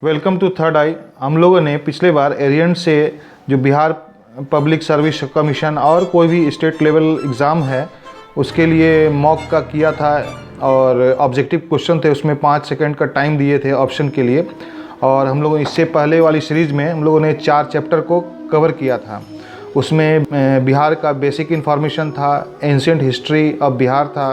Welcome to third आई। हम लोगों ने पिछले बार एरियन से जो बिहार पब्लिक सर्विस कमीशन और कोई भी स्टेट लेवल एग्ज़ाम है उसके लिए मॉक का किया था और ऑब्जेक्टिव क्वेश्चन थे, उसमें 5 सेकंड का टाइम दिए थे ऑप्शन के लिए। और हम लोगों इससे पहले वाली सीरीज़ में हम लोगों ने 4 चैप्टर को कवर किया था। उसमें बिहार का बेसिक इन्फॉर्मेशन था, एंशिएंट हिस्ट्री ऑफ बिहार था,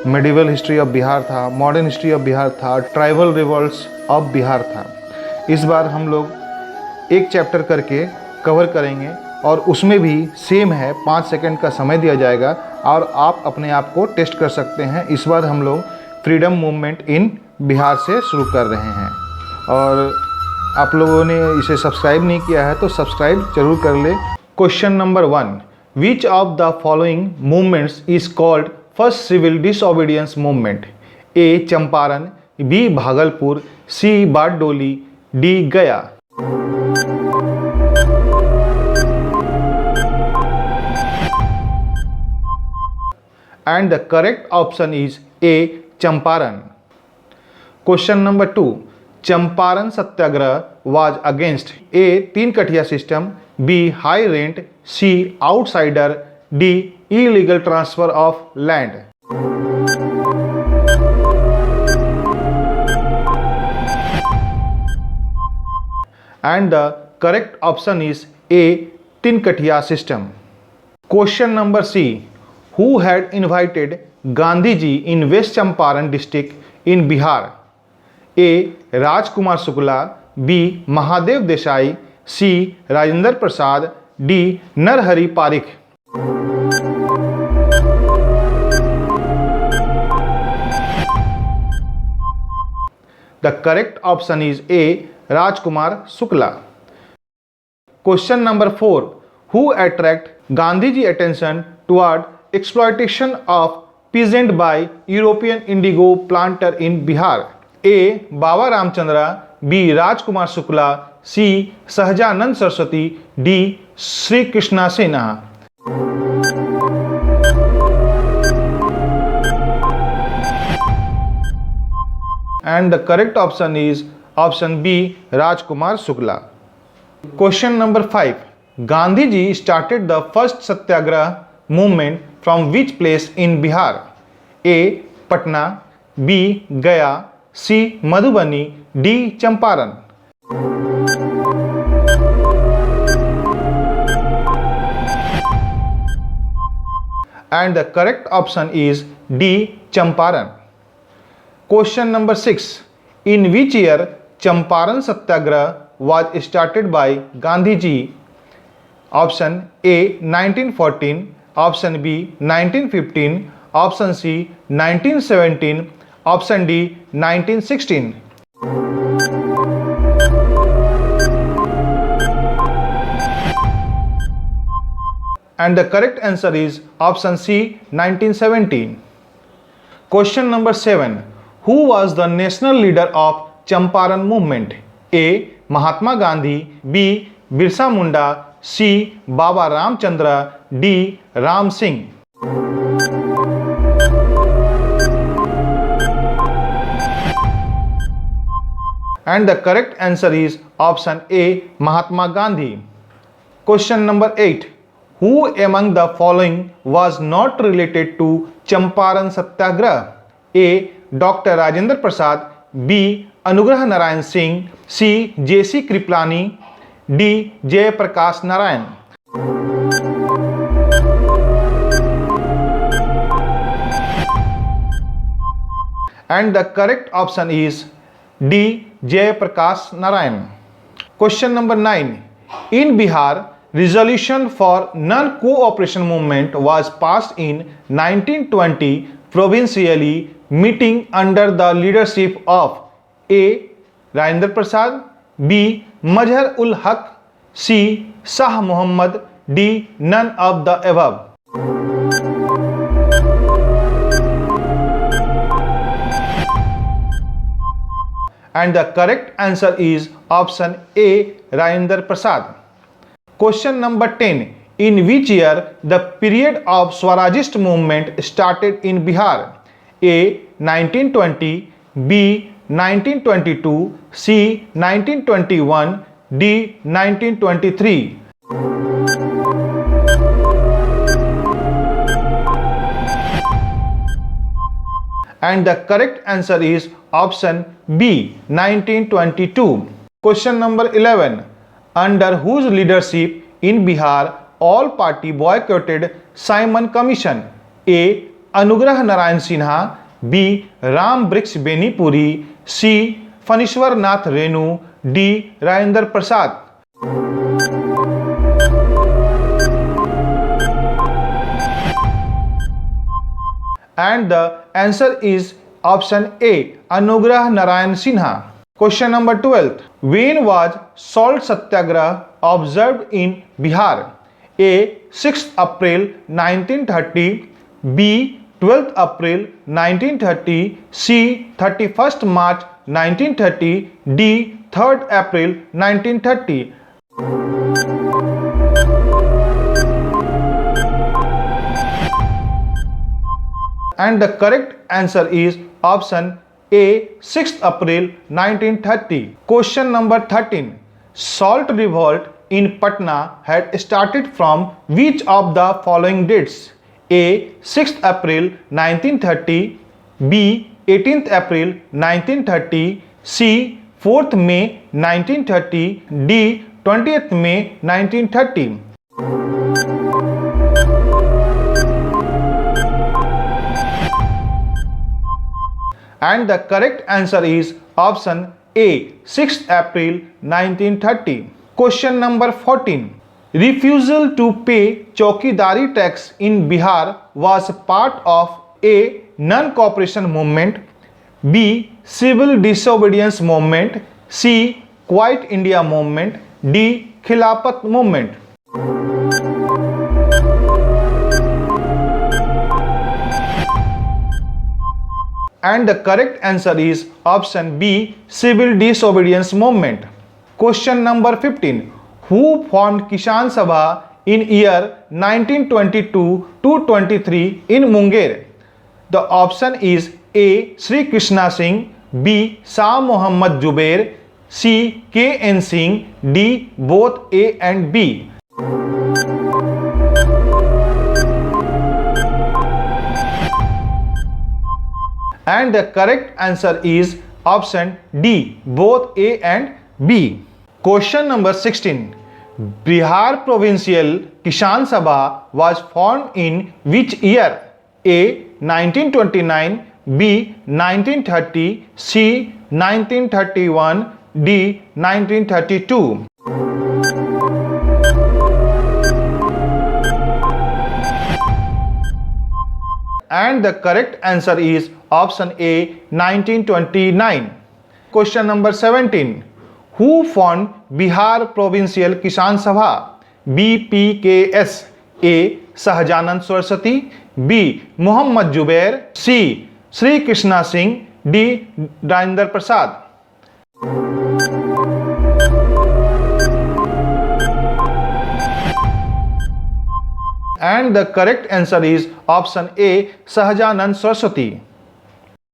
मेडिवल हिस्ट्री ऑफ बिहार था, मॉडर्न हिस्ट्री ऑफ बिहार था, ट्राइबल रिवॉल्ट्स ऑफ बिहार था। इस बार हम लोग एक चैप्टर करके कवर करेंगे और उसमें भी सेम है, 5 सेकंड का समय दिया जाएगा और आप अपने आप को टेस्ट कर सकते हैं। इस बार हम लोग फ्रीडम मूवमेंट इन बिहार से शुरू कर रहे हैं और आप लोगों ने इसे सब्सक्राइब नहीं किया है तो सब्सक्राइब जरूर कर ले। Question number 1, which of the following movements is called first civil disobedience movement? A Champaran, B Bhagalpur, C Bardoli, D Gaya. And the correct option is A Champaran. Question number 2, Champaran Satyagraha was against A Tinkathia system, B high rent, C outsider, D illegal transfer of land. And the correct option is A Tinkatia system. Question number C, who had invited Gandhiji in West Champaran district in Bihar? A Rajkumar Shukla, B Mahadev Desai, C Rajendra Prasad, D Narhari Parikh। The correct option is A Rajkumar Shukla। Question number 4, who attract Gandhiji attention toward exploitation of peasant by European indigo planter in Bihar? A Baba Ramchandra, B Rajkumar Shukla, C Sahajanand Saraswati, D Sri Krishna Sinha। And the correct option is option B Rajkumar Shukla। Question number 5, Gandhiji started the first satyagrah movement from which place in Bihar? A Patna, B Gaya, C Madhubani, D Champaran। And the correct option is D Champaran। Question number 6, in which year Champaran Satyagraha was started by Gandhiji? Option A 1914, option B 1915, option C 1917, option D 1916। And the correct answer is option C 1917। Question number 7, who was the national leader of Champaran movement? A Mahatma Gandhi, B Birsa Munda, C Baba Ramchandra, D Ram Singh। And the correct answer is option A Mahatma Gandhi। Question number 8, who among the following was not related to Champaran Satyagraha? A Dr. Rajendra Prasad, B Anugrah Narayan Singh, C J.C. Kriplani, D Jay Prakash Narayan। And the correct option is D Jay Prakash Narayan। Question number 9, in Bihar, resolution for non-cooperation movement was passed in 1920 provincially meeting under the leadership of A Rajendra Prasad, B Mazhar ul Haq, C Shah Muhammad, D none of the above। And the correct answer is option A Rajendra Prasad। Question number 10, in which year the period of Swarajist movement started in Bihar? A 1920, B 1922, C 1921, D 1923. And the correct answer is option B 1922. Question number 11. Under whose leadership in Bihar all party boycotted Simon Commission? A. Anugrah Narayan Sinha, B. Ram वृक्ष Benipuri, C. Phanishwar Nath Renu, D. Rajendra Prasad. And the answer is option A. Anugrah Narayan Sinha. Question number 12. When was salt satyagrah observed in Bihar? A. 6th April 1930, B. 12th April 1930, C. 31st March 1930, D. 3rd April 1930. And the correct answer is option A. 6th April 1930. Question number 13. Salt revolt in Patna had started from which of the following dates? A. 6th April 1930, B. 18th April 1930, C. 4th May 1930, D. 20th May 1930. And the correct answer is option A. 6th April 1930. Question number 14. Refusal to pay Chaukidari tax in Bihar was part of A. Non-cooperation movement, B. Civil disobedience movement, C. Quiet India movement, D. Khilafat movement. And the correct answer is option B. Civil disobedience movement. Question number 15. Who formed Kisan Sabha in year 1922 to 23 in Munger? The option is A. Sri Krishna Singh, B. Shah Muhammad Zubair, C. K.N. Singh, D. Both A and B. And the correct answer is option D. Both A and B. Question number 16. Bihar Provincial Kisan Sabha was formed in which year? A. 1929, B. 1930, C. 1931, D. 1932. And the correct answer is option A. 1929. Question number 17. Who formed Bihar Provincial Kisan Sabha? BPKS. A. Shahjanan Saraswati, B. Muhammad Zubair, C. Sri Krishna Singh, D. Rajendra Prasad. And the correct answer is option A. Shahjanan Saraswati.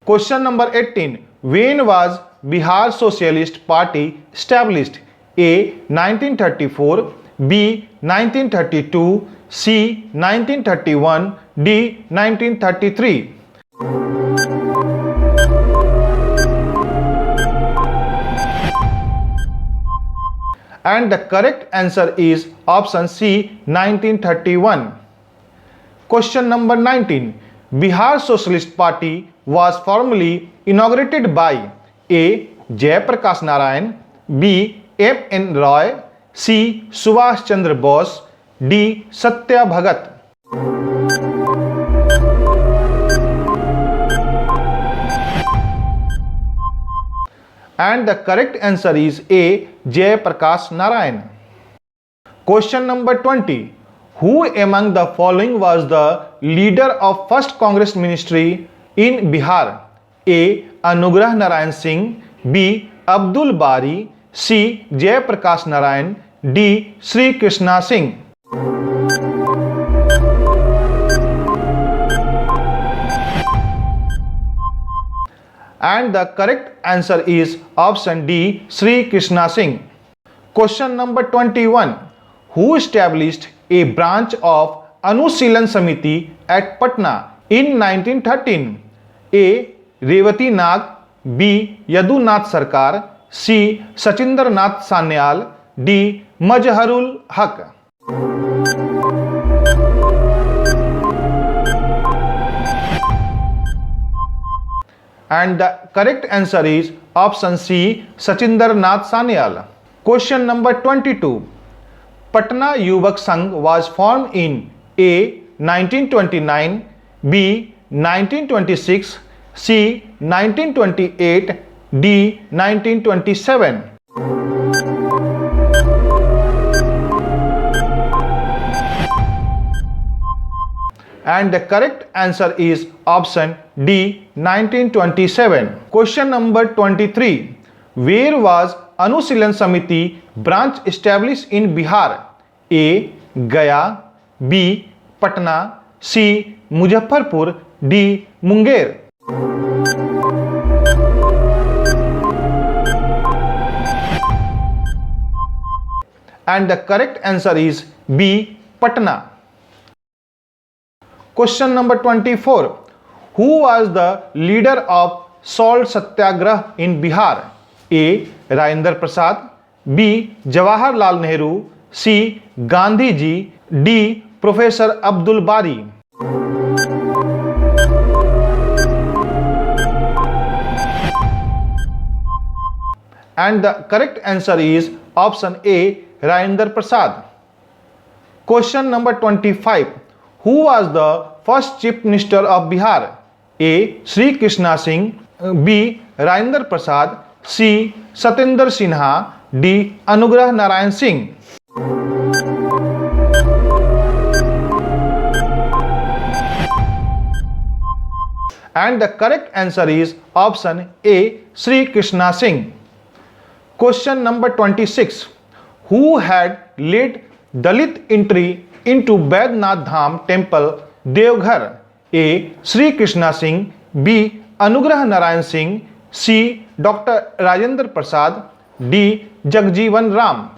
Question number 18. When was Bihar Socialist Party established? A. 1934, B. 1932, C. 1931, D. 1933. And the correct answer is option C. 1931. Question number 19. Bihar Socialist Party was formally inaugurated by A. Jai Prakash Narayan, B. M.N. Roy, C. Subhash Chandra Bose, D. Satya Bhagat. And the correct answer is A. Jai Prakash Narayan. Question number 20. Who among the following was the leader of first Congress ministry in Bihar? A. Anugrah Narayan Singh, B. Abdul Bari, C. Jai Prakash Narayan, D. Sri Krishna Singh. And the correct answer is option D, Sri Krishna Singh. Question number 21. Who established a branch of Anushilhan Samiti at Patna in 1913? A. Revati Nag, B. Yadunath Sarkar, C. Sachinder Nath Sanyal, D. Mazharul Haq. And the correct answer is option C, Sachinder Nath Sanyal. Question number 22. Patna Yuvak Sangh was formed in A. 1929, B. 1926, C. 1928, D. 1927. And the correct answer is option D, 1927. Question number 23. Where was Anushilhan Samiti branch established in Bihar? A. Gaya, B. Patna, C. Muzaffarpur, D. Munger. And the correct answer is B. Patna. Question number 24. Who was the leader of Salt Satyagrah in Bihar? A. Rajendra Prasad, B. Jawaharlal Nehru, C. Gandhi Ji, D. Professor Abdul Bari. And the correct answer is option A, Rajendra Prasad. Question number 25. Who was the first Chief Minister of Bihar? A. Sri Krishna Singh, B. Rajendra Prasad, C. Satyendra Sinha, D. Anugrah Narayan Singh. And the correct answer is option A, Sri Krishna Singh. Question number 26. Who had led Dalit entry into Baidnath Dham temple Devghar? A. Sri Krishna Singh, B. Anugrah Narayan Singh, C. Dr. Rajendra Prasad, D. Jagjeevan Ram.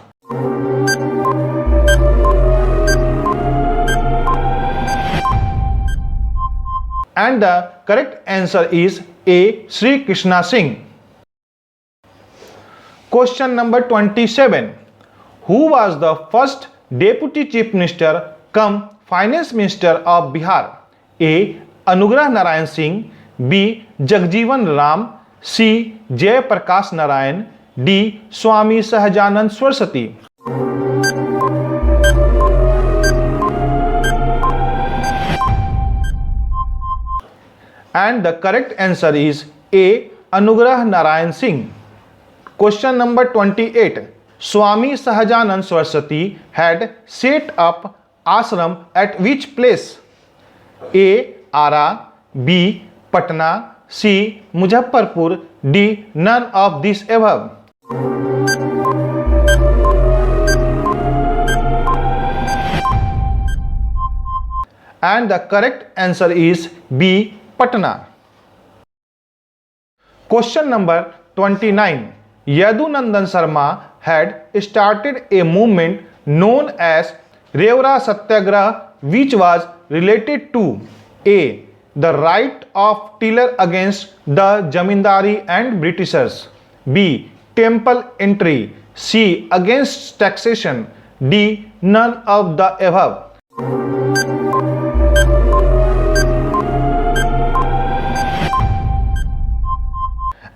And the correct answer is A. Sri Krishna Singh. Question number 27. Who was the first Deputy Chief Minister cum Finance Minister of Bihar? A. Anugrah Narayan Singh, B. Jagjeevan Ram, C. Jay Prakash Narayan, D. Swami Sahajanand Saraswati. And the correct answer is A. Anugrah Narayan Singh. Question number 28. Swami Sahajanand Saraswati had set up ashram at which place? A. Ara, B. Patna, C. Muzaffarpur, D. None of these above. And the correct answer is B. Patna. Question number 29. Yadunandan Sharma had started a movement known as Rewra Satyagraha, which was related to A. The right of tiller against the Jamindari and Britishers, B. Temple entry, C. Against taxation, D. None of the above.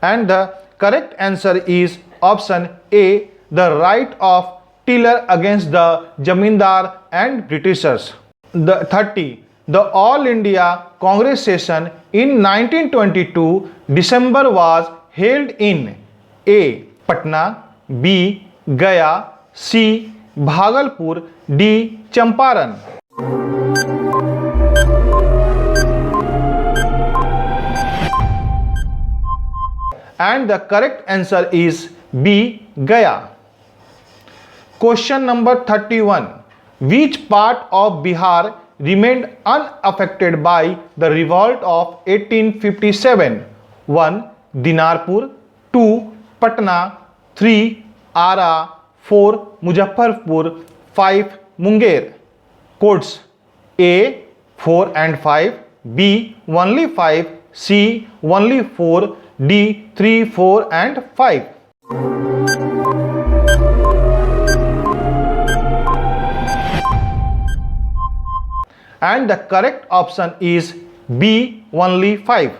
And the correct answer is option A, the right of tiller against the Jamindar and Britishers. The 30. The All India Congress session in 1922 December was held in A. Patna, B. Gaya, C. Bhagalpur, D. Champaran. And the correct answer is B. Gaya. Question number 31. Which part of Bihar remained unaffected by the revolt of 1857? 1. Dinarpur, 2 Patna, 3 Arrah, 4 Muzaffarpur, 5 Munger. Codes A 4 and 5, B only 5, C only 4, D 3, 4 and 5. And the correct option is B only 5.